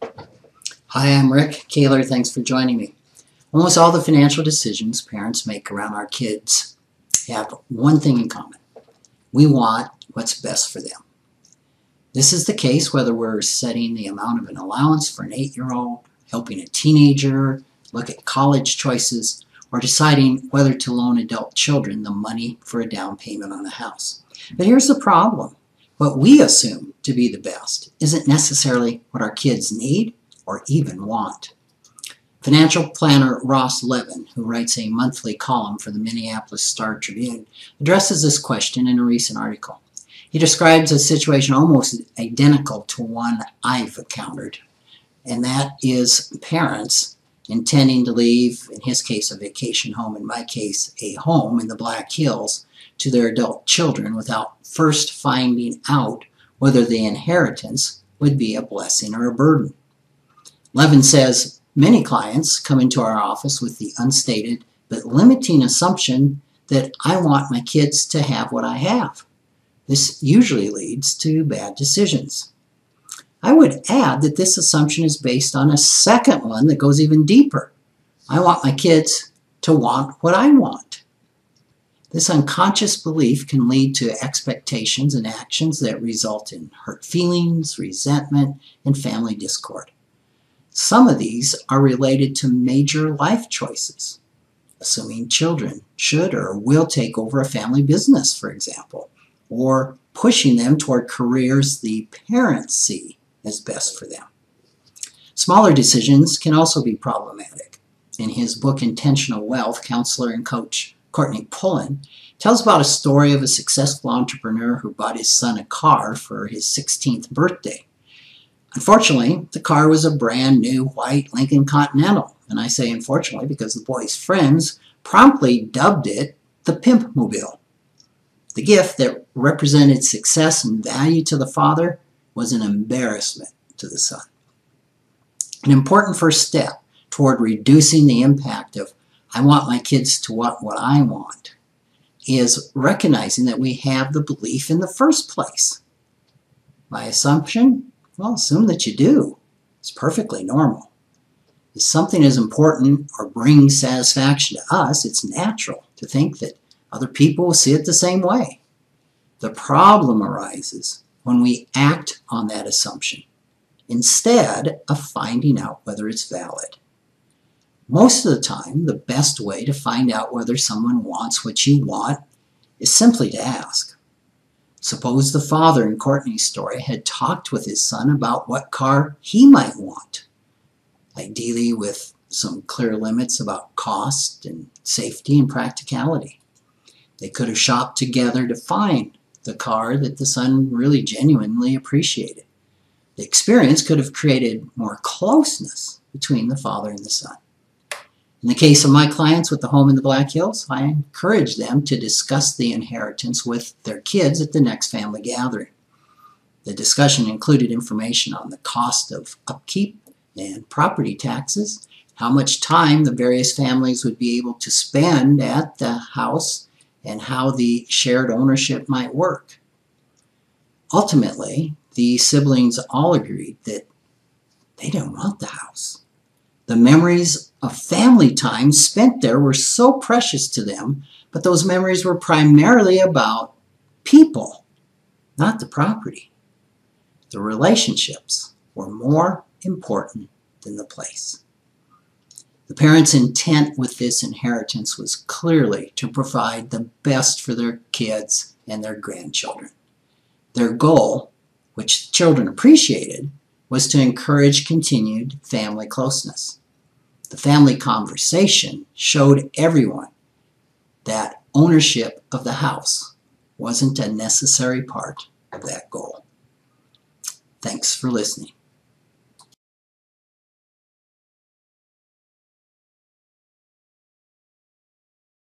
Hi, I'm Rick Kaler. Thanks for joining me. Almost all the financial decisions parents make around our kids have one thing in common. We want what's best for them. This is the case whether we're setting the amount of an allowance for an 8-year-old, helping a teenager look at college choices, or deciding whether to loan adult children the money for a down payment on a house. But here's the problem. What we assume to be the best isn't necessarily what our kids need or even want. Financial planner Ross Levin, who writes a monthly column for the Minneapolis Star-Tribune, addresses this question in a recent article. He describes a situation almost identical to one I've encountered, and that is parents intending to leave, in his case, a vacation home, in my case, a home in the Black Hills, to their adult children without first finding out whether the inheritance would be a blessing or a burden. Levin says many clients come into our office with the unstated but limiting assumption that I want my kids to have what I have. This usually leads to bad decisions. I would add that this assumption is based on a second one that goes even deeper. I want my kids to want what I want. This unconscious belief can lead to expectations and actions that result in hurt feelings, resentment, and family discord. Some of these are related to major life choices, assuming children should or will take over a family business, for example, or pushing them toward careers the parents see as best for them. Smaller decisions can also be problematic. In his book, Intentional Wealth, counselor and coach Courtney Pullen tells about a story of a successful entrepreneur who bought his son a car for his 16th birthday. Unfortunately, the car was a brand new white Lincoln Continental, and I say unfortunately because the boy's friends promptly dubbed it the Pimpmobile. The gift that represented success and value to the father was an embarrassment to the son. An important first step toward reducing the impact of I want my kids to want what I want is recognizing that we have the belief in the first place. My assumption? Well, assume that you do. It's perfectly normal. If something is important or brings satisfaction to us, it's natural to think that other people will see it the same way. The problem arises when we act on that assumption instead of finding out whether it's valid. Most of the time, the best way to find out whether someone wants what you want is simply to ask. Suppose the father in Courtney's story had talked with his son about what car he might want, ideally with some clear limits about cost and safety and practicality. They could have shopped together to find the car that the son really genuinely appreciated. The experience could have created more closeness between the father and the son. In the case of my clients with the home in the Black Hills, I encourage them to discuss the inheritance with their kids at the next family gathering. The discussion included information on the cost of upkeep and property taxes, how much time the various families would be able to spend at the house, and how the shared ownership might work. Ultimately, the siblings all agreed that they didn't want the house. The memories of family time spent there were so precious to them, but those memories were primarily about people, not the property. The relationships were more important than the place. The parents' intent with this inheritance was clearly to provide the best for their kids and their grandchildren. Their goal, which the children appreciated, was to encourage continued family closeness. The family conversation showed everyone that ownership of the house wasn't a necessary part of that goal. Thanks for listening.